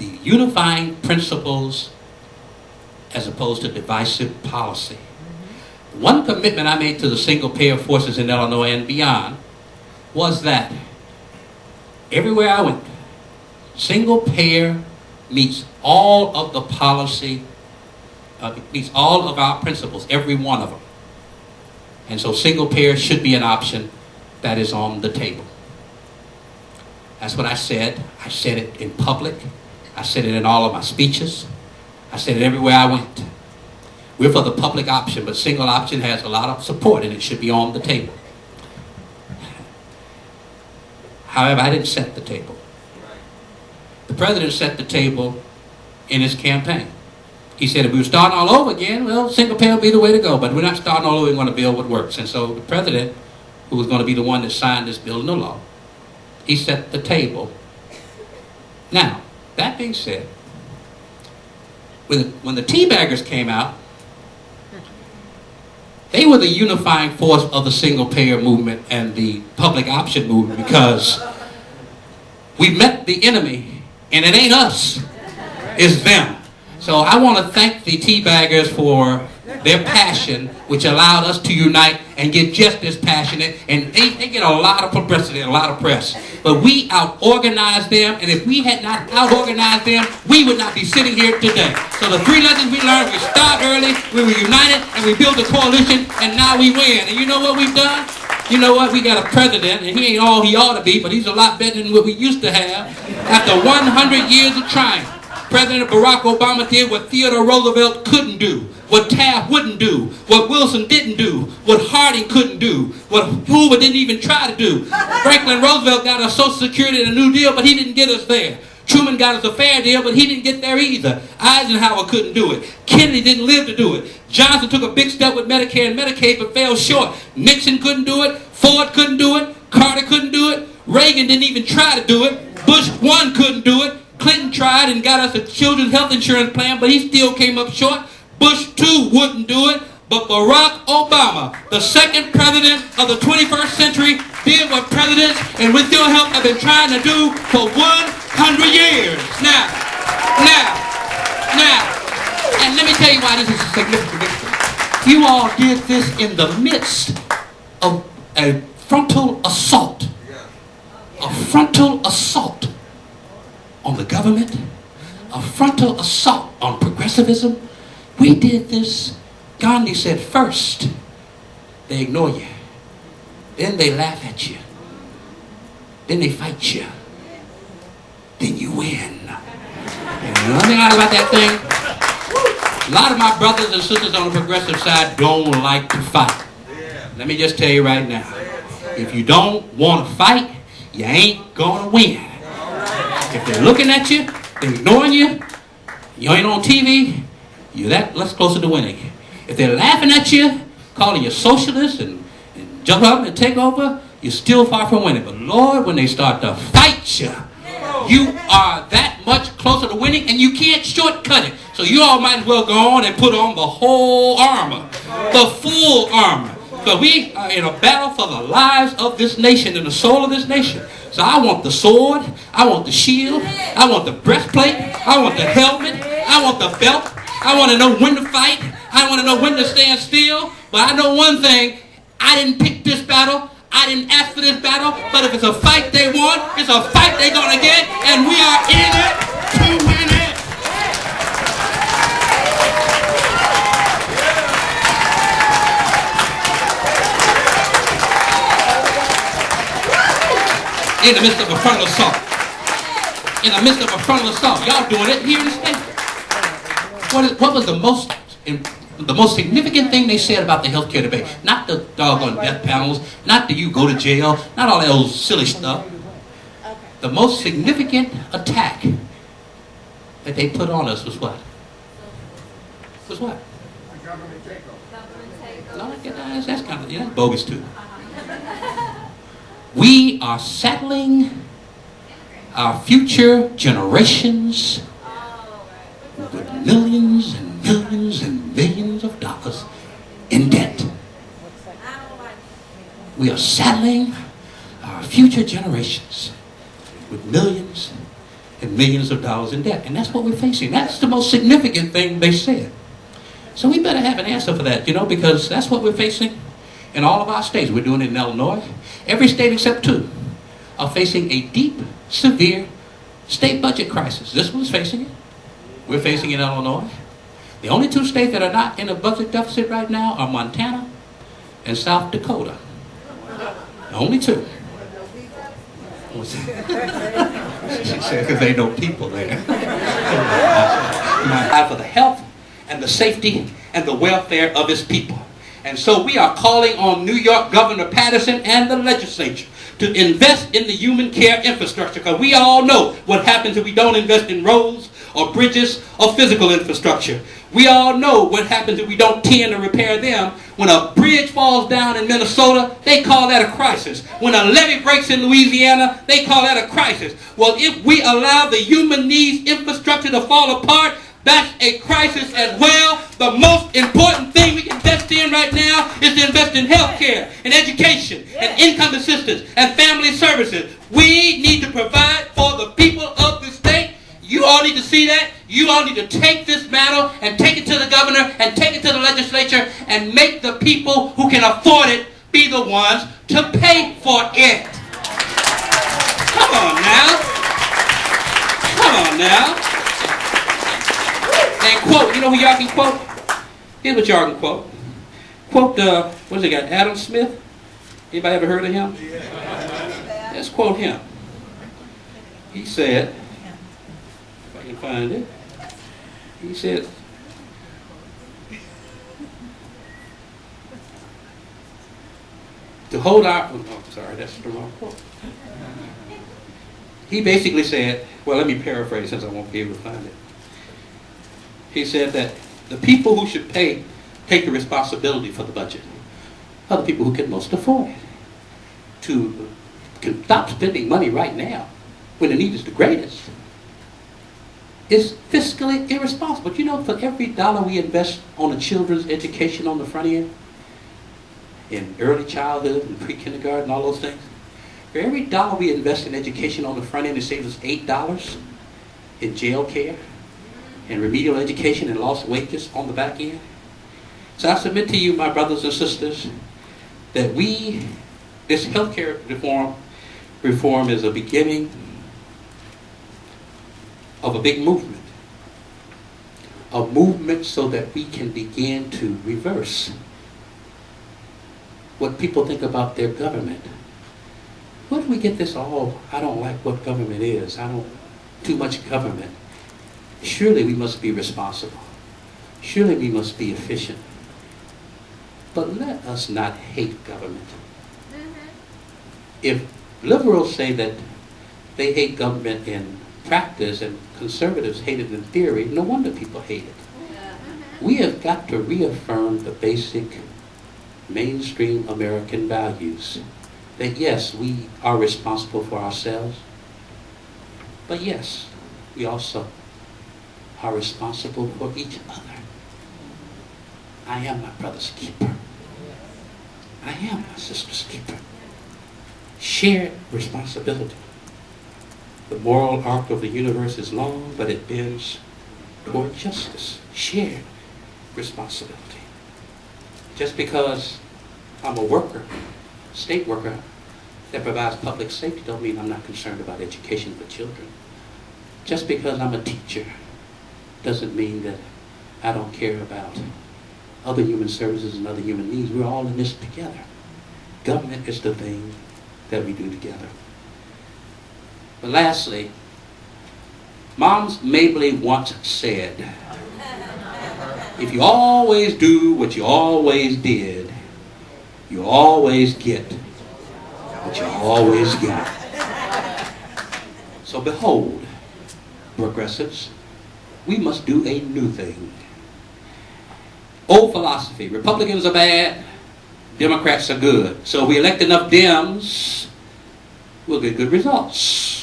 the unifying principles as opposed to divisive policy. One commitment I made to the single-payer forces in Illinois and beyond was that everywhere I went, single-payer meets all of the policy, meets all of our principles, every one of them. And so single-payer should be an option that is on the table. That's what I said. I said it in public. I said it in all of my speeches. I said it everywhere I went. We're for the public option, but single option has a lot of support and it should be on the table. However, I didn't set the table. The president set the table in his campaign. He said if we were starting all over again, well, single payer would be the way to go, but we're not starting all over, we're going to build what works. And so the president, who was going to be the one that signed this bill into law, he set the table. Now, that being said, when the teabaggers came out, they were the unifying force of the single-payer movement and the public option movement, because we met the enemy, and it ain't us, it's them. So I want to thank the teabaggers for their passion, which allowed us to unite and get just as passionate. And they get a lot of publicity and a lot of press. But we out-organized them, and if we had not out-organized them, we would not be sitting here today. So the three lessons we learned: we start early, we were united, and we built a coalition, and now we win. And you know what we've done? You know what? We got a president, and he ain't all he ought to be, but he's a lot better than what we used to have. After 100 years of trying, President Barack Obama did what Theodore Roosevelt couldn't do, what Taft wouldn't do, what Wilson didn't do, what Harding couldn't do, what Hoover didn't even try to do. Franklin Roosevelt got us Social Security and a New Deal, but he didn't get us there. Truman got us a fair deal, but he didn't get there either. Eisenhower couldn't do it. Kennedy didn't live to do it. Johnson took a big step with Medicare and Medicaid, but fell short. Nixon couldn't do it. Ford couldn't do it. Carter couldn't do it. Reagan didn't even try to do it. Bush 1 couldn't do it. Clinton tried and got us a children's health insurance plan, but he still came up short. Bush 2 wouldn't do it. But Barack Obama, the second president of the 21st century, did what presidents, and with your help, have been trying to do for 100 years. Now, and let me tell you why this is significant. You all did this in the midst of a frontal assault. A frontal assault on the government, a frontal assault on progressivism. We did this. Gandhi said, first they ignore you, then they laugh at you, then they fight you, then you win. And the only thing I like about that thing, a lot of my brothers and sisters on the progressive side don't like to fight. Let me just tell you right now, if you don't want to fight, you ain't gonna win. If they're looking at you, they're ignoring you, you ain't on TV, you're that less closer to winning. If they're laughing at you, calling you socialist and jump up and take over, you're still far from winning. But Lord, when they start to fight you, you are that much closer to winning, and you can't shortcut it. So you all might as well go on and put on the whole armor, the full armor. But we are in a battle for the lives of this nation and the soul of this nation. So I want the sword, I want the shield, I want the breastplate, I want the helmet, I want the belt. I want to know when to fight. I want to know when to stand still. But I know one thing, I didn't pick this battle. I didn't ask for this battle. But if it's a fight they want, it's a fight they're going to get. And we are in it to win it. In the midst of a frontal assault. In the midst of a frontal assault. Y'all doing it here in the state. What was the most significant thing they said about the healthcare debate? Not the doggone death panels, not the you go to jail, not all that old silly stuff. The most significant attack that they put on us was what? Was what? The government takeover. No, that's kind of, that's bogus too. We are settling our future generations with millions and millions and millions of dollars in debt. We are saddling our future generations with millions and millions of dollars in debt. And that's what we're facing. That's the most significant thing they said. So we better have an answer for that, because that's what we're facing in all of our states. We're doing it in Illinois. Every state except 2 are facing a deep, severe state budget crisis. This one's facing it. We're facing it in Illinois. The only 2 states that are not in a budget deficit right now are Montana and South Dakota. The only 2. She said, because there ain't no people there. For the health and the safety and the welfare of his people. And so we are calling on New York Governor Patterson and the legislature to invest in the human care infrastructure, because we all know what happens if we don't invest in roads or bridges or physical infrastructure. We all know what happens if we don't tend to repair them. When a bridge falls down in Minnesota, they call that a crisis. When a levee breaks in Louisiana, they call that a crisis. Well, if we allow the human needs infrastructure to fall apart, that's a crisis as well. The most important thing we can invest in right now is to invest in health care and education and income assistance and family services. We need to provide for the people of the state. You all need to see that. You all need to take this matter and take it to the governor and take it to the legislature and make the people who can afford it be the ones to pay for it. Come on now. Come on now. And quote, you know who y'all can quote? Here's what y'all can quote. Quote, what's it got, Adam Smith? Anybody ever heard of him? Yeah. Let's quote him. He said, if I can find it, he said, to hold our, oh, sorry, that's the wrong quote. He basically said, well, let me paraphrase since I won't be able to find it. He said that the people who should take the responsibility for the budget are the people who can most afford it. Can stop spending money right now when the need is the greatest is fiscally irresponsible. For every dollar we invest on a children's education on the front end, in early childhood and pre-kindergarten, all those things, for every dollar we invest in education on the front end, it saves us $8 in jail care and remedial education and lost wages on the back end. So I submit to you, my brothers and sisters, that this healthcare reform is a beginning of a big movement. A movement so that we can begin to reverse what people think about their government. What if we get this all, I don't like what government is, too much government. Surely we must be responsible. Surely we must be efficient. But let us not hate government. If liberals say that they hate government in practice and conservatives hate it in theory, no wonder people hate it. We have got to reaffirm the basic mainstream American values. That yes, we are responsible for ourselves, but yes, we also are responsible for each other. I am my brother's keeper. I am my sister's keeper. Shared responsibility. The moral arc of the universe is long, but it bends toward justice. Shared responsibility. Just because I'm a worker, state worker, that provides public safety don't mean I'm not concerned about education for children. Just because I'm a teacher doesn't mean that I don't care about other human services and other human needs. We're all in this together. Government is the thing that we do together. But lastly, Moms Mabley once said, if you always do what you always did, you always get what you always got. So behold, progressives, we must do a new thing. Old philosophy, Republicans are bad, Democrats are good. So if we elect enough Dems, we'll get good results.